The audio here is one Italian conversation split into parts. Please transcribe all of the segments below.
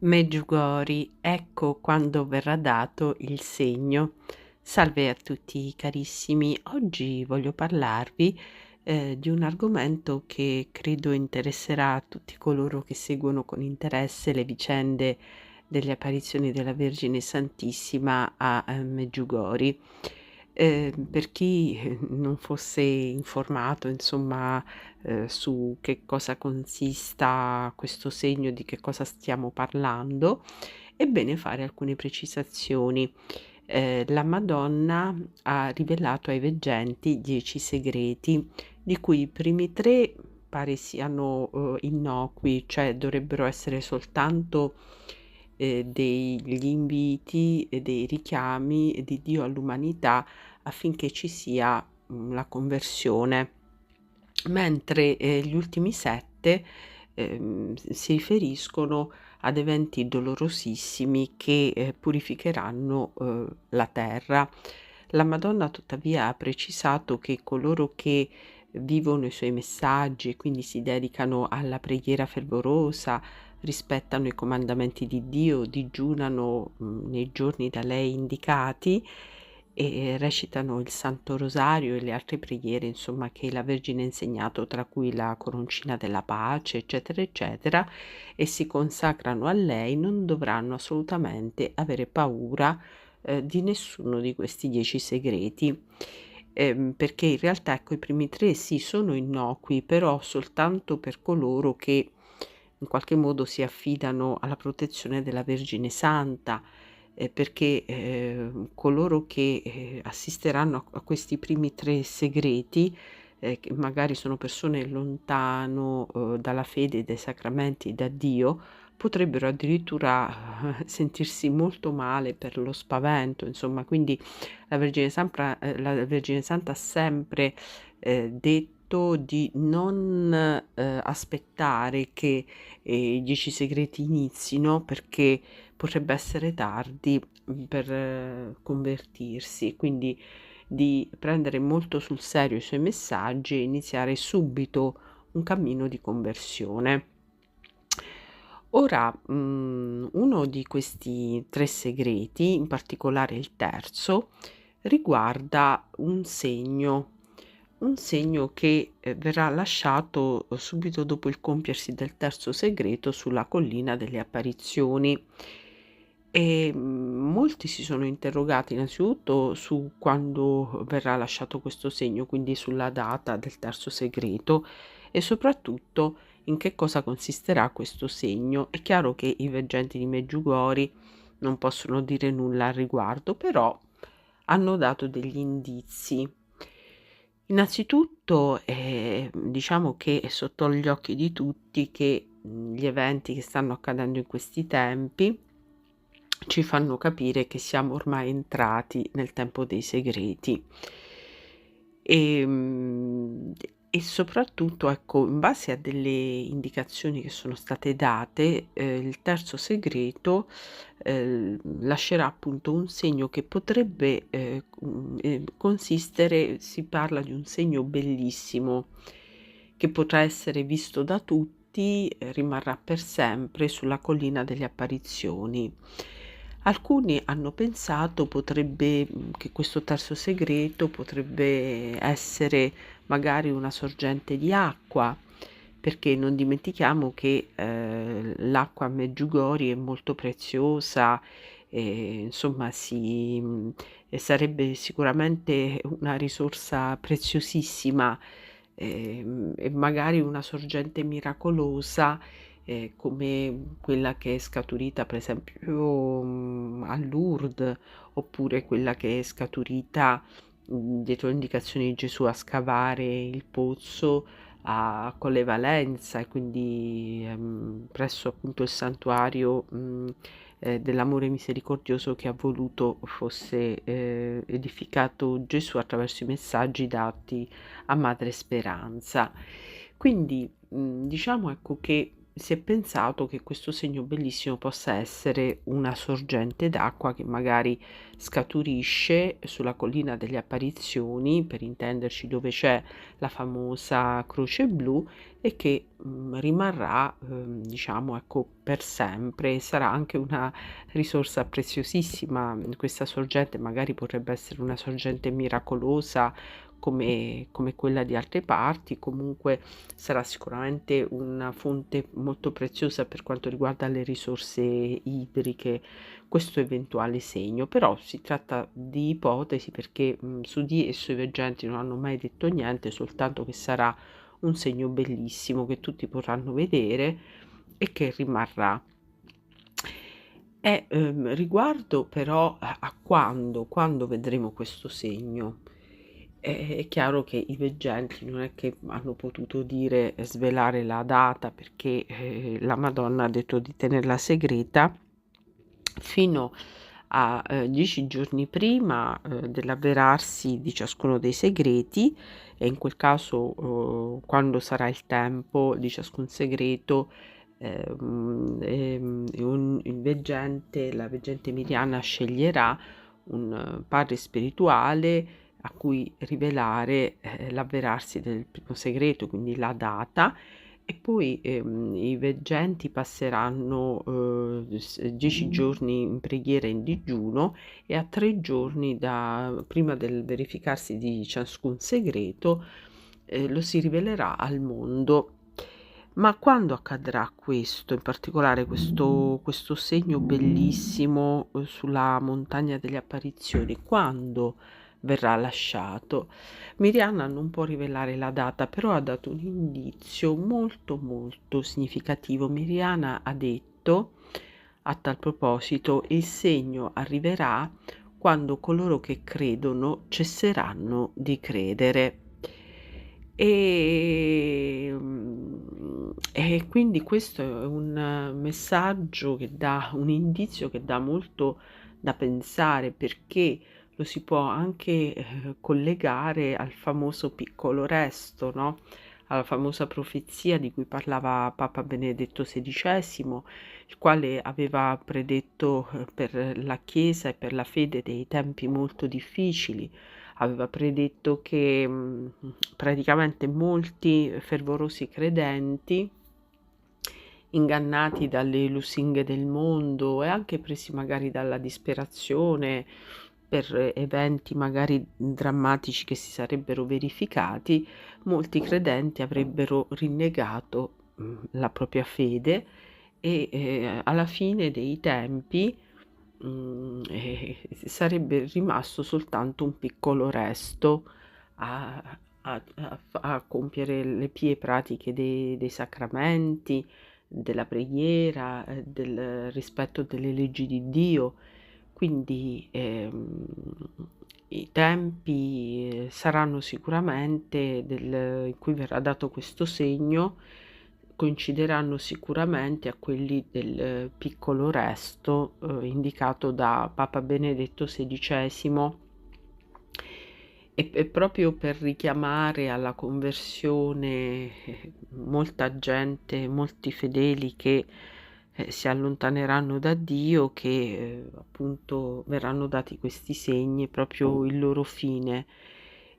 Meggiugori, ecco quando verrà dato il segno. Salve a tutti carissimi, oggi voglio parlarvi di un argomento che credo interesserà tutti coloro che seguono con interesse le vicende delle apparizioni della Vergine Santissima a Meggiugori. Per chi non fosse informato, insomma, su che cosa consista questo segno, di che cosa stiamo parlando, è bene fare alcune precisazioni. La Madonna ha rivelato ai veggenti 10 segreti, di cui i primi 3 pare siano, innocui, cioè dovrebbero essere soltanto, degli inviti e dei richiami di Dio all'umanità affinché ci sia, la conversione, mentre, gli ultimi 7, si riferiscono ad eventi dolorosissimi che, purificheranno, la terra. La Madonna tuttavia ha precisato che coloro che vivono i suoi messaggi e quindi si dedicano alla preghiera fervorosa, rispettano i comandamenti di Dio, digiunano, nei giorni da lei indicati e recitano il Santo Rosario e le altre preghiere, insomma, che la Vergine ha insegnato, tra cui la Coroncina della Pace, eccetera, eccetera, e si consacrano a lei, non dovranno assolutamente avere paura, di nessuno di questi 10 segreti. Perché in realtà, ecco, i primi 3 sì, sono innocui, però soltanto per coloro che in qualche modo si affidano alla protezione della Vergine Santa, perché, coloro che, assisteranno a questi primi 3 segreti, che magari sono persone lontano, dalla fede, dai sacramenti, da Dio, potrebbero addirittura sentirsi molto male per lo spavento, insomma. Quindi la Vergine Santa ha sempre, detto di non, aspettare che, i 10 segreti inizino, perché potrebbe essere tardi, per convertirsi, quindi di prendere molto sul serio i suoi messaggi e iniziare subito un cammino di conversione. Ora, uno di questi 3 segreti, in particolare il terzo, riguarda un segno che, verrà lasciato, subito dopo il compiersi del terzo segreto sulla collina delle apparizioni. Molti si sono interrogati innanzitutto su quando verrà lasciato questo segno, quindi sulla data del terzo segreto e soprattutto in che cosa consisterà questo segno. È chiaro che i veggenti di Meggiugori non possono dire nulla al riguardo, però hanno dato degli indizi. Innanzitutto, diciamo che è sotto gli occhi di tutti che, gli eventi che stanno accadendo in questi tempi ci fanno capire che siamo ormai entrati nel tempo dei segreti. Ehm, e soprattutto, ecco, in base a delle indicazioni che sono state date, il terzo segreto, lascerà appunto un segno che potrebbe, consistere, si parla di un segno bellissimo, che potrà essere visto da tutti, rimarrà per sempre sulla collina delle apparizioni. Alcuni hanno pensato che questo terzo segreto potrebbe essere magari una sorgente di acqua, perché non dimentichiamo che, l'acqua a Meggiugori è molto preziosa e insomma e sarebbe sicuramente una risorsa preziosissima, e magari una sorgente miracolosa, come quella che è scaturita per esempio, a Lourdes, oppure quella che è scaturita, dietro le indicazioni di Gesù a scavare il pozzo a Colle Valenza e quindi, presso appunto il santuario, dell'amore misericordioso che ha voluto fosse, edificato Gesù attraverso i messaggi dati a Madre Speranza. Quindi, diciamo ecco che si è pensato che questo segno bellissimo possa essere una sorgente d'acqua che magari scaturisce sulla collina delle apparizioni, per intenderci dove c'è la famosa croce blu, e che rimarrà, diciamo, ecco, per sempre. Sarà anche una risorsa preziosissima. Questa sorgente magari potrebbe essere una sorgente miracolosa come quella di altre parti, comunque sarà sicuramente una fonte molto preziosa per quanto riguarda le risorse idriche, questo eventuale segno. Però si tratta di ipotesi, perché su di esso i veggenti non hanno mai detto niente, soltanto che sarà un segno bellissimo che tutti potranno vedere e che rimarrà. Riguardo però a quando vedremo questo segno, è chiaro che i veggenti non è che hanno potuto dire svelare la data, perché, la Madonna ha detto di tenerla segreta fino a 10 giorni prima, dell'avverarsi di ciascuno dei segreti, e in quel caso, quando sarà il tempo di ciascun segreto, la veggente Miriana sceglierà un padre spirituale a cui rivelare l'avverarsi del primo segreto, quindi la data, e poi i veggenti passeranno 10 giorni in preghiera e in digiuno, e a 3 giorni prima del verificarsi di ciascun segreto lo si rivelerà al mondo. Ma quando accadrà questo, in particolare questo segno bellissimo sulla montagna delle apparizioni? Quando verrà lasciato? Miriana non può rivelare la data, però ha dato un indizio molto molto significativo. Miriana ha detto, a tal proposito, il segno arriverà quando coloro che credono cesseranno di credere. E quindi questo è un messaggio che dà un indizio che dà molto da pensare, perché lo si può anche collegare al famoso piccolo resto, no? Alla famosa profezia di cui parlava Papa Benedetto XVI, il quale aveva predetto per la Chiesa e per la fede dei tempi molto difficili. Aveva predetto che praticamente molti fervorosi credenti, ingannati dalle lusinghe del mondo e anche presi magari dalla disperazione per eventi magari drammatici che si sarebbero verificati, molti credenti avrebbero rinnegato la propria fede, e alla fine dei tempi sarebbe rimasto soltanto un piccolo resto a compiere le pie pratiche dei sacramenti, della preghiera, del rispetto delle leggi di Dio. Quindi i tempi saranno sicuramente in cui verrà dato questo segno, coincideranno sicuramente a quelli del piccolo resto indicato da Papa Benedetto XVI, e proprio per richiamare alla conversione molta gente, molti fedeli che si allontaneranno da Dio, che appunto verranno dati questi segni, proprio il loro fine.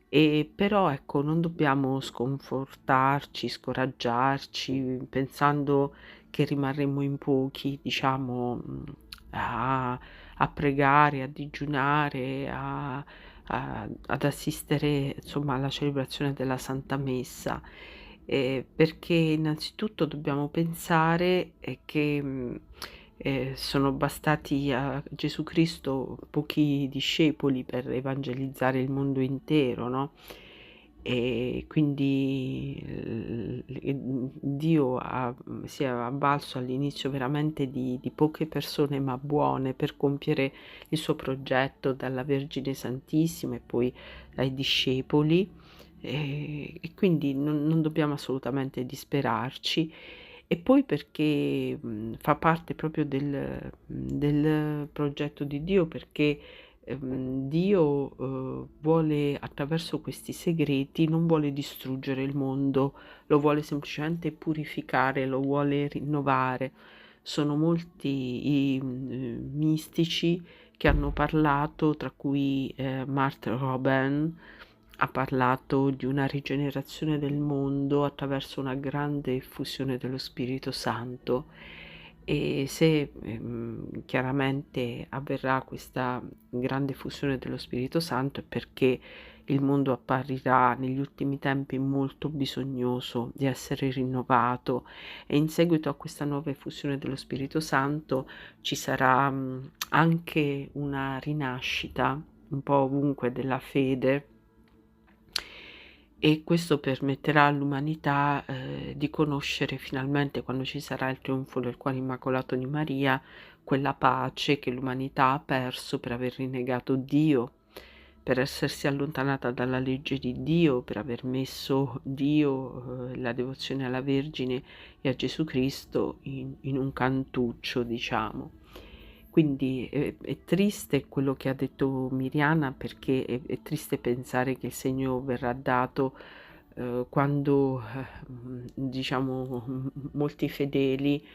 E però ecco, non dobbiamo sconfortarci, scoraggiarci, pensando che rimarremo in pochi, diciamo, a pregare, a digiunare, ad assistere, insomma, alla celebrazione della Santa Messa, perché innanzitutto dobbiamo pensare che sono bastati a Gesù Cristo pochi discepoli per evangelizzare il mondo intero, no? E quindi Dio si è avvalso all'inizio veramente di poche persone ma buone per compiere il suo progetto, dalla Vergine Santissima e poi ai discepoli, e quindi non dobbiamo assolutamente disperarci. E poi perché fa parte proprio del progetto di Dio, perché Dio, vuole attraverso questi segreti non vuole distruggere il mondo, lo vuole semplicemente purificare, lo vuole rinnovare. Sono molti i, mistici che hanno parlato, tra cui, Marthe Robin, ha parlato di una rigenerazione del mondo attraverso una grande effusione dello Spirito Santo e se chiaramente avverrà questa grande effusione dello Spirito Santo è perché il mondo apparirà negli ultimi tempi molto bisognoso di essere rinnovato e in seguito a questa nuova effusione dello Spirito Santo ci sarà anche una rinascita un po' ovunque della fede e questo permetterà all'umanità, di conoscere finalmente, quando ci sarà il trionfo del cuore immacolato di Maria, quella pace che l'umanità ha perso per aver rinnegato Dio, per essersi allontanata dalla legge di Dio, per aver messo Dio, la devozione alla Vergine e a Gesù Cristo in un cantuccio, diciamo. Quindi è triste quello che ha detto Miriana perché è triste pensare che il segno verrà dato quando diciamo molti fedeli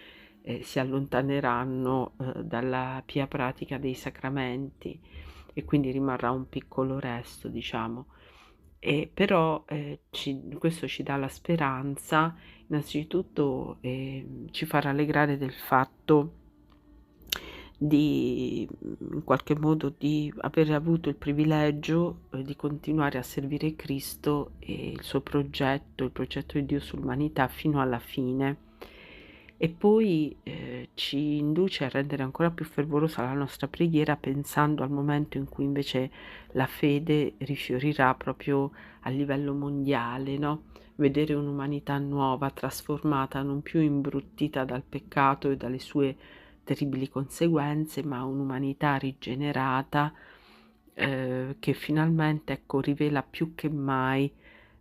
si allontaneranno dalla pia pratica dei sacramenti e quindi rimarrà un piccolo resto, diciamo. E però questo ci dà la speranza, innanzitutto ci fa rallegrare del fatto di in qualche modo di aver avuto il privilegio di continuare a servire Cristo e il progetto di Dio sull'umanità fino alla fine. E poi ci induce a rendere ancora più fervorosa la nostra preghiera pensando al momento in cui invece la fede rifiorirà proprio a livello mondiale, no? Vedere un'umanità nuova, trasformata, non più imbruttita dal peccato e dalle sue terribili conseguenze, ma un'umanità rigenerata che finalmente ecco, rivela più che mai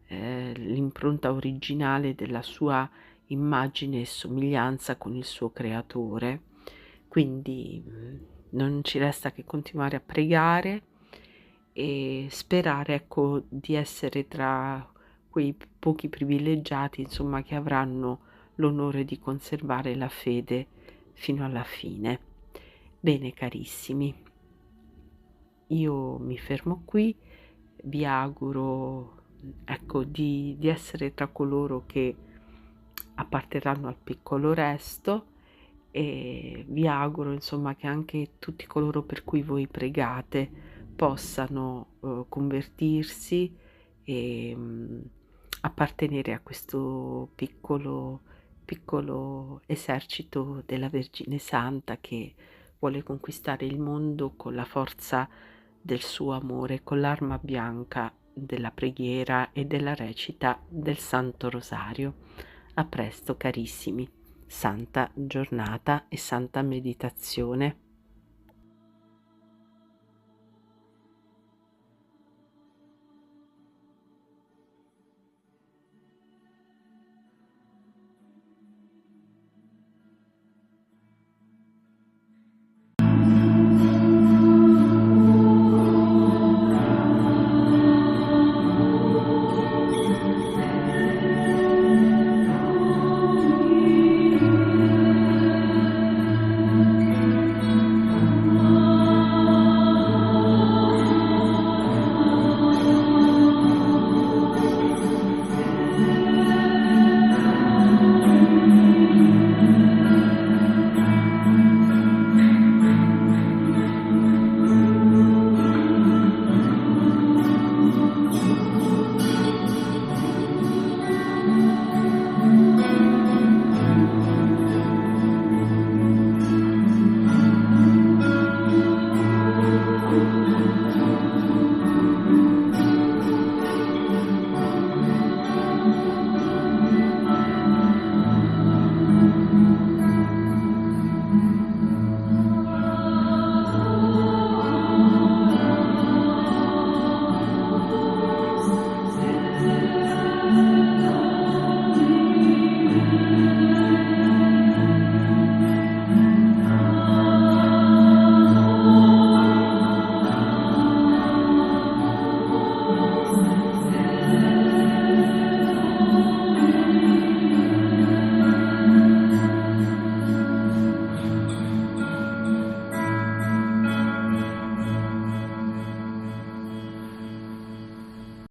l'impronta originale della sua immagine e somiglianza con il suo creatore. Quindi non ci resta che continuare a pregare e sperare ecco, di essere tra quei pochi privilegiati, insomma, che avranno l'onore di conservare la fede fino alla fine. Bene carissimi, io mi fermo qui, vi auguro ecco di essere tra coloro che apparterranno al piccolo resto e vi auguro insomma che anche tutti coloro per cui voi pregate possano convertirsi e appartenere a questo piccolo esercito della Vergine Santa che vuole conquistare il mondo con la forza del suo amore, con l'arma bianca della preghiera e della recita del Santo Rosario. A presto carissimi, santa giornata e santa meditazione.